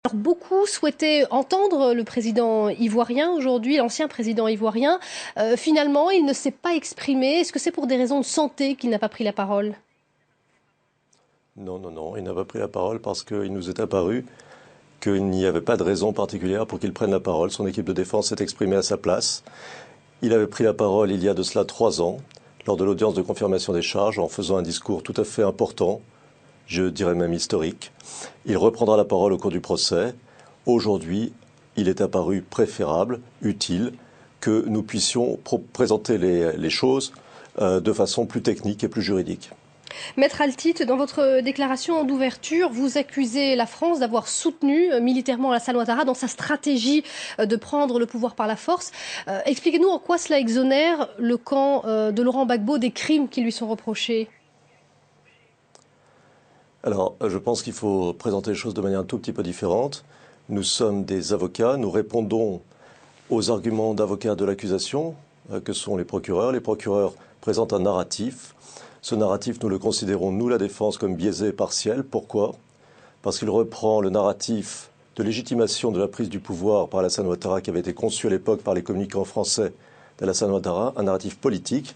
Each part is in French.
Alors, beaucoup souhaitaient entendre le président ivoirien aujourd'hui, l'ancien président ivoirien. Finalement, il ne s'est pas exprimé. Est-ce que c'est pour des raisons de santé qu'il n'a pas pris la parole? Non, non, non, il n'a pas pris la parole parce qu'il nous est apparu qu'il n'y avait pas de raison particulière pour qu'il prenne la parole. Son équipe de défense s'est exprimée à sa place. Il avait pris la parole il y a de cela 3 ans, lors de l'audience de confirmation des charges, en faisant un discours tout à fait important, je dirais même historique. Il reprendra la parole au cours du procès. Aujourd'hui, il est apparu préférable, utile, que nous puissions présenter les choses de façon plus technique et plus juridique. Maître Altit, dans votre déclaration d'ouverture, vous accusez la France d'avoir soutenu militairement Alassane Ouattara dans sa stratégie de prendre le pouvoir par la force. Expliquez-nous en quoi cela exonère le camp de Laurent Gbagbo des crimes qui lui sont reprochés. Alors, je pense qu'il faut présenter les choses de manière un tout petit peu différente. Nous sommes des avocats, nous répondons aux arguments d'avocats de l'accusation, que sont les procureurs. Les procureurs présentent un narratif. Ce narratif, nous le considérons, nous, la défense, comme biaisé et partiel. Pourquoi? Parce qu'il reprend le narratif de légitimation de la prise du pouvoir par Alassane Ouattara, qui avait été conçu à l'époque par les communicants français d'Alassane Ouattara, un narratif politique.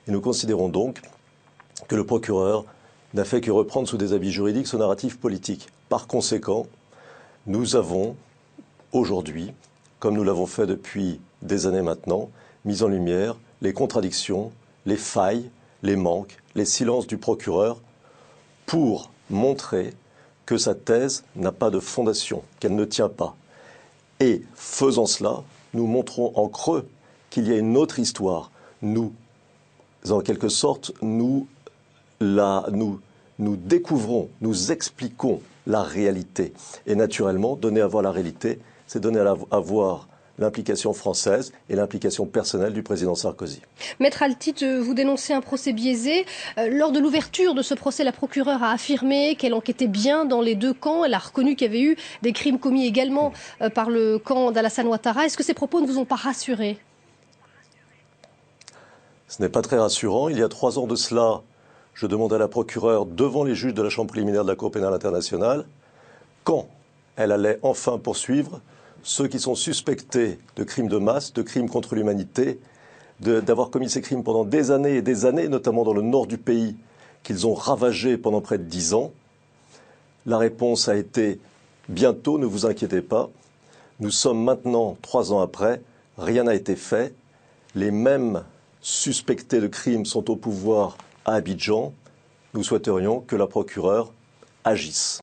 Et nous considérons donc que le procureur n'a fait que reprendre sous des habits juridiques ce narratif politique. Par conséquent, nous avons aujourd'hui, comme nous l'avons fait depuis des années maintenant, mis en lumière les contradictions, les failles, les manques, les silences du procureur pour montrer que sa thèse n'a pas de fondation, qu'elle ne tient pas. Et faisant cela, nous montrons en creux qu'il y a une autre histoire. Nous, en quelque sorte, nous découvrons, nous expliquons la réalité. Et naturellement, donner à voir la réalité, c'est donner à voir l'implication française et l'implication personnelle du président Sarkozy. Maître Altit, vous dénoncez un procès biaisé. Lors de l'ouverture de ce procès, la procureure a affirmé qu'elle enquêtait bien dans les deux camps. Elle a reconnu qu'il y avait eu des crimes commis également par le camp d'Alassane Ouattara. Est-ce que ces propos ne vous ont pas rassuré? Ce n'est pas très rassurant. Il y a 3 ans de cela, je demandais à la procureure, devant les juges de la Chambre préliminaire de la Cour pénale internationale, quand elle allait enfin poursuivre ceux qui sont suspectés de crimes de masse, de crimes contre l'humanité, d'avoir commis ces crimes pendant des années et des années, notamment dans le nord du pays, qu'ils ont ravagé pendant près de 10 ans. La réponse a été « bientôt, ne vous inquiétez pas ». Nous sommes maintenant 3 ans après, rien n'a été fait. Les mêmes suspectés de crimes sont au pouvoir à Abidjan. Nous souhaiterions que la procureure agisse.